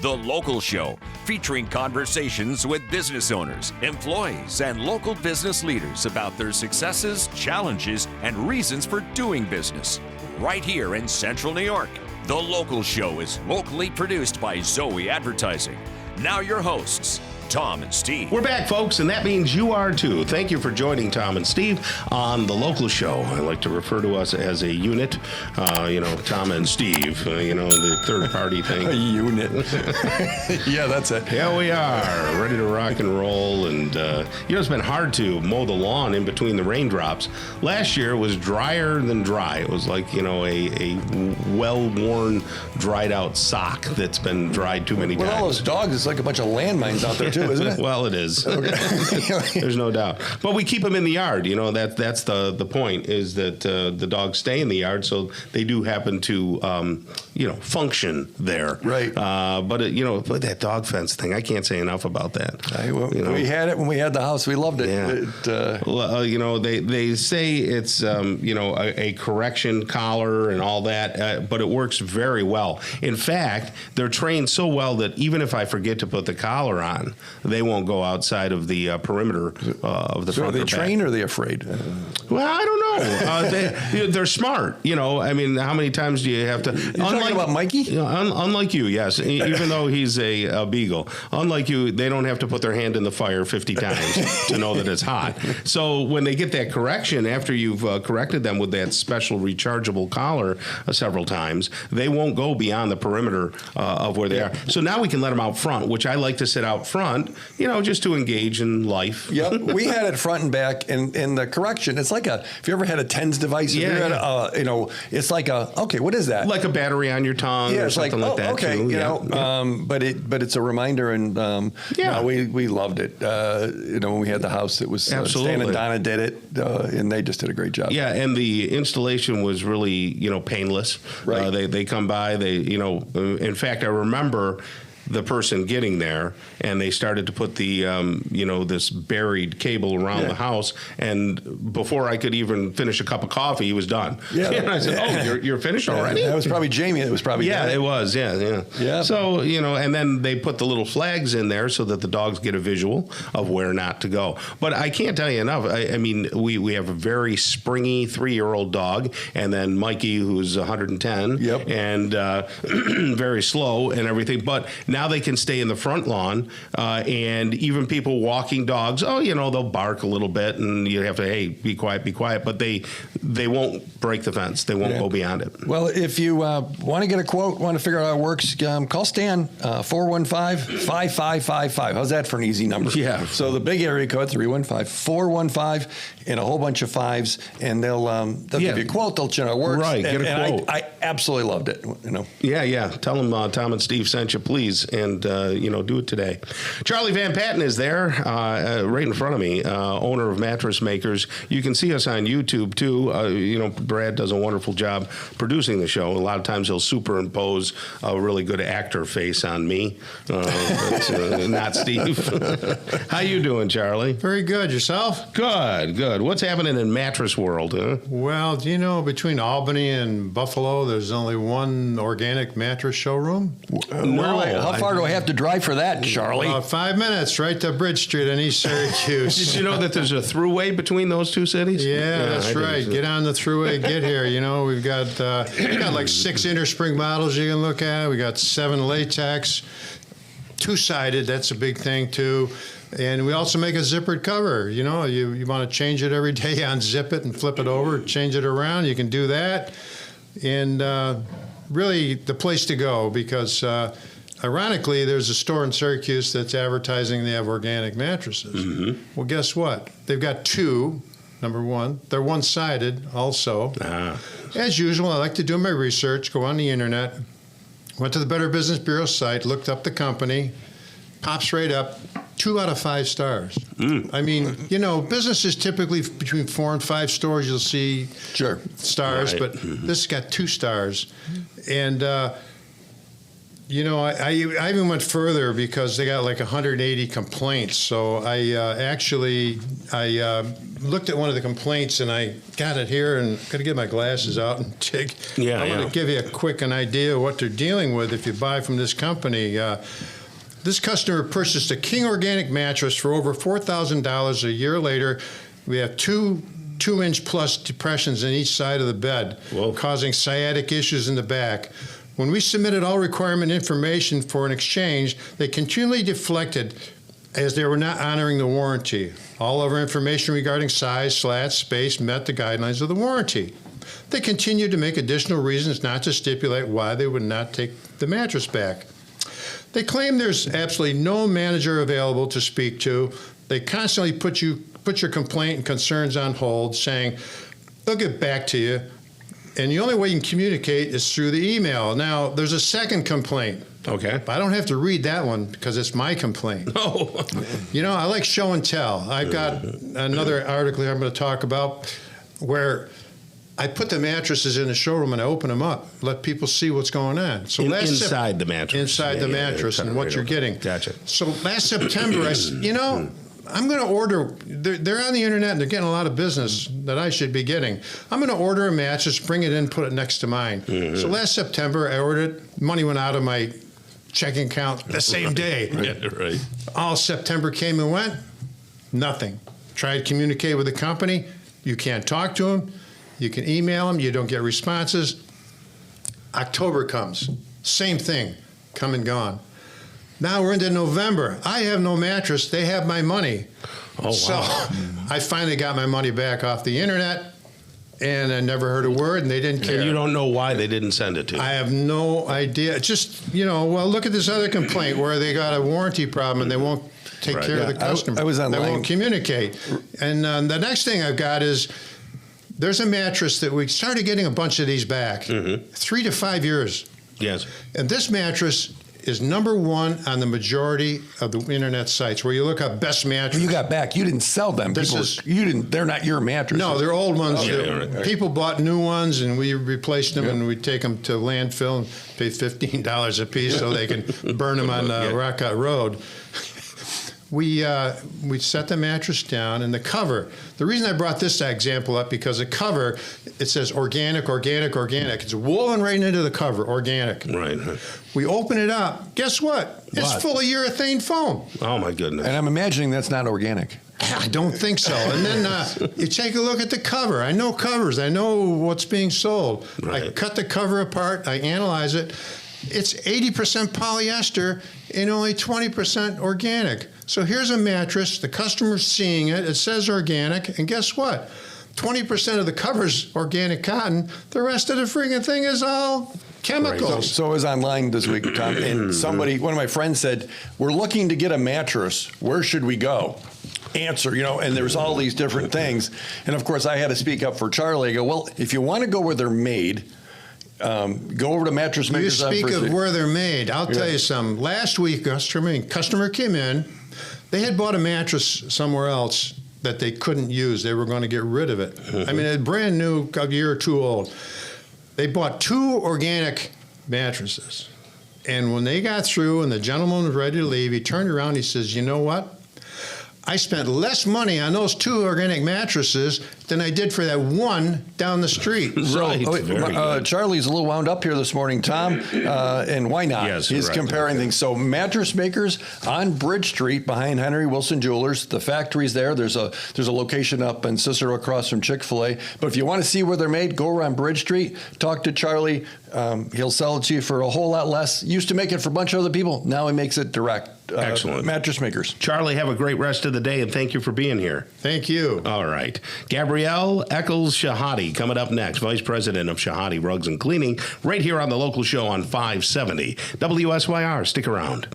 The Local Show, featuring conversations with business owners, employees, and local business leaders about their successes, challenges, and reasons for doing business. Right here in Central New York. The Local Show is locally produced by Zoey Advertising. Now your hosts, Tom and Steve. We're back, folks, and that means you are too. Thank you for joining Tom and Steve on The Local Show. I like to refer to us as a unit, Tom and Steve, the third party thing. A unit. Yeah, that's it. Yeah, we are ready to rock and roll. And, it's been hard to mow the lawn in between the raindrops. Last year it was drier than dry. It was like, a well-worn, dried out sock that's been dried too many times. With all those dogs, it's like a bunch of landmines out there, too. Isn't it? Well, it is. Okay. There's no doubt. But we keep them in the yard. That's the point, is that the dogs stay in the yard, so they do happen to, function there. Right. But that dog fence thing, I can't say enough about that. We had it when we had the house. We loved it. Yeah. They say it's, a correction collar and all that, but it works very well. In fact, they're trained so well that even if I forget to put the collar on, they won't go outside of the perimeter of the front. Are they trained or are they afraid? Well, I don't know. They're smart. How many times do you have to? You're talking about Mikey? Unlike you, yes. Even though he's a beagle, unlike you, they don't have to put their hand in the fire 50 times to know that it's hot. So when they get that correction, after you've corrected them with that special rechargeable collar several times, they won't go beyond the perimeter of where they are. So now we can let them out front, which I like to sit out front, just to engage in life. Yep, we had it front and back, and the correction, it's like if you ever had a TENS device, it's like what is that? Like a battery on your tongue or something like that. Okay, too. But it's a reminder, and we loved it. When we had the house, it was Stan and Donna did it, and they just did a great job. Yeah, and the installation was really, painless. Right. They come by, in fact, I remember the person getting there, and they started to put the, this buried cable around the house, and before I could even finish a cup of coffee, he was done. Yeah. And I said, you're finished already? That was probably Jamie. It was probably it was, yeah. So, and then they put the little flags in there so that the dogs get a visual of where not to go. But I can't tell you enough. We have a very springy 3-year-old dog, and then Mikey, who's 110, and very slow and everything. But now they can stay in the front lawn, and even people walking dogs, they'll bark a little bit, and you have to, hey, be quiet. But they won't break the fence. They won't go beyond it. Well, if you want to get a quote, want to figure out how it works, call Stan, 415-5555. How's that for an easy number? Yeah. So the big area code, 315-415, and a whole bunch of fives, and they'll give you a quote. They'll check how it works. Right, get a quote. I absolutely loved it. Yeah. Tell them Tom and Steve sent you, please, and do it today. Charlie VanPatten is there, right in front of me, owner of Mattress Makers. You can see us on YouTube too. Brad does a wonderful job producing the show. A lot of times he'll superimpose a really good actor face on me, but, not Steve. How you doing, Charlie? Very good. Yourself? Good. What's happening in mattress world? Huh? Well, between Albany and Buffalo, there's only one organic mattress showroom. No. How far do I have to drive for that, Charlie? 5 minutes, right to Bridge Street in East Syracuse. Did you know that there's a throughway between those two cities? Yeah, that's right. Get on the throughway, get here. We've got like 6 innerspring models you can look at. We got 7 latex, 2-sided. That's a big thing too. And we also make a zippered cover. You want to change it every day, unzip it and flip it over, change it around. You can do that. And really the place to go, because ironically, there's a store in Syracuse that's advertising they have organic mattresses. Mm-hmm. Well, guess what? They've got 2. Number one, they're one-sided also. As usual, I like to do my research, go on the internet, went to the Better Business Bureau site, looked up the company, pops right up, 2 out of 5 stars. Businesses typically between 4 and 5 stores, you'll see stars, right. But this has got 2 stars. And You know, I even went further because they got like 180 complaints. So I looked at one of the complaints and I got it here and got to get my glasses out and take. I want to give you a quick an idea of what they're dealing with if you buy from this company. This customer purchased a King Organic mattress for over $4,000. A year later, we have 2-inch plus depressions in each side of the bed, causing sciatic issues in the back. When we submitted all requirement information for an exchange, they continually deflected as they were not honoring the warranty. All of our information regarding size, slats, space met the guidelines of the warranty. They continued to make additional reasons not to stipulate why they would not take the mattress back. They claim there's absolutely no manager available to speak to. They constantly put your complaint and concerns on hold, saying they'll get back to you. And the only way you can communicate is through the email. Now, there's a second complaint. Okay. But I don't have to read that one because it's my complaint. Oh. You know, I like show and tell. I've got another article here I'm going to talk about where I put the mattresses in the showroom and I open them up, let people see what's going on. So inside the mattress. Inside the mattress and what you're getting. Gotcha. So last September, I said, you know, I'm going to order, they're on the internet and they're getting a lot of business that I should be getting. I'm going to order a mattress, bring it in, put it next to mine. So last September, I ordered it. Money went out of my checking account the same day. Right. All September came and went, nothing. Tried to communicate with the company. You can't talk to them. You can email them. You don't get responses. October comes. Same thing. Come and gone. Now we're into November. I have no mattress. They have my money. Oh, wow. So I finally got my money back off the internet, and I never heard a word, and they didn't care. And you don't know why they didn't send it to you. I have no idea. Just, you know, well, look at this other complaint where they got a warranty problem and they won't take care of the customer. I was online. They won't communicate. And the next thing I've got is there's a mattress that we started getting a bunch of these back. 3 to 5 years. Yes. And this mattress is number one on the majority of the internet sites where you look up best mattress. You got back. You didn't sell them. They're not your mattresses. No, they're old ones. Right. People bought new ones and we replaced them and we take them to landfill and pay $15 a piece so they can burn them on Rock Cut Road. We set the mattress down and the cover. The reason I brought this example up because the cover, it says organic, organic, organic. It's woven right into the cover, organic. Right. We open it up. Guess what? It's full of urethane foam. Oh, my goodness. And I'm imagining that's not organic. I don't think so. And then you take a look at the cover. I know covers. I know what's being sold. Right. I cut the cover apart. I analyze it. It's 80% polyester and only 20% organic. So here's a mattress. The customer's seeing it. It says organic. And guess what? 20% of the cover's organic cotton. The rest of the freaking thing is all chemicals. Right. So I was online this week, Tom, and one of my friends said, we're looking to get a mattress. Where should we go? Answer, you know, and there's all these different things. And of course, I had to speak up for Charlie. I go, well, if you want to go where they're made, go over to Mattress Makers. You speak of where they're made. I'll tell you something. Last week, customer came in. They had bought a mattress somewhere else that they couldn't use. They were going to get rid of it. I mean, it's brand new, a year or two old. They bought 2 organic mattresses. And when they got through and the gentleman was ready to leave, he turned around and he says, you know what? I spent less money on those 2 organic mattresses than I did for that one down the street. Right. Charlie's a little wound up here this morning, Tom, and why not? Yes, he's comparing things. So Mattress Makers on Bridge Street behind Henry Wilson Jewelers. The factory's there. There's a location up in Cicero across from Chick-fil-A. But if you want to see where they're made, go around Bridge Street, talk to Charlie. He'll sell it to you for a whole lot less. Used to make it for a bunch of other people. Now he makes it direct. Excellent. Mattress Makers. Charlie, have a great rest of the day, and thank you for being here. Thank you. All right. Gabrielle Eccles-Shahadi coming up next, Vice President of Shahadi Rugs and Cleaning, right here on the local show on 570 WSYR. Stick around.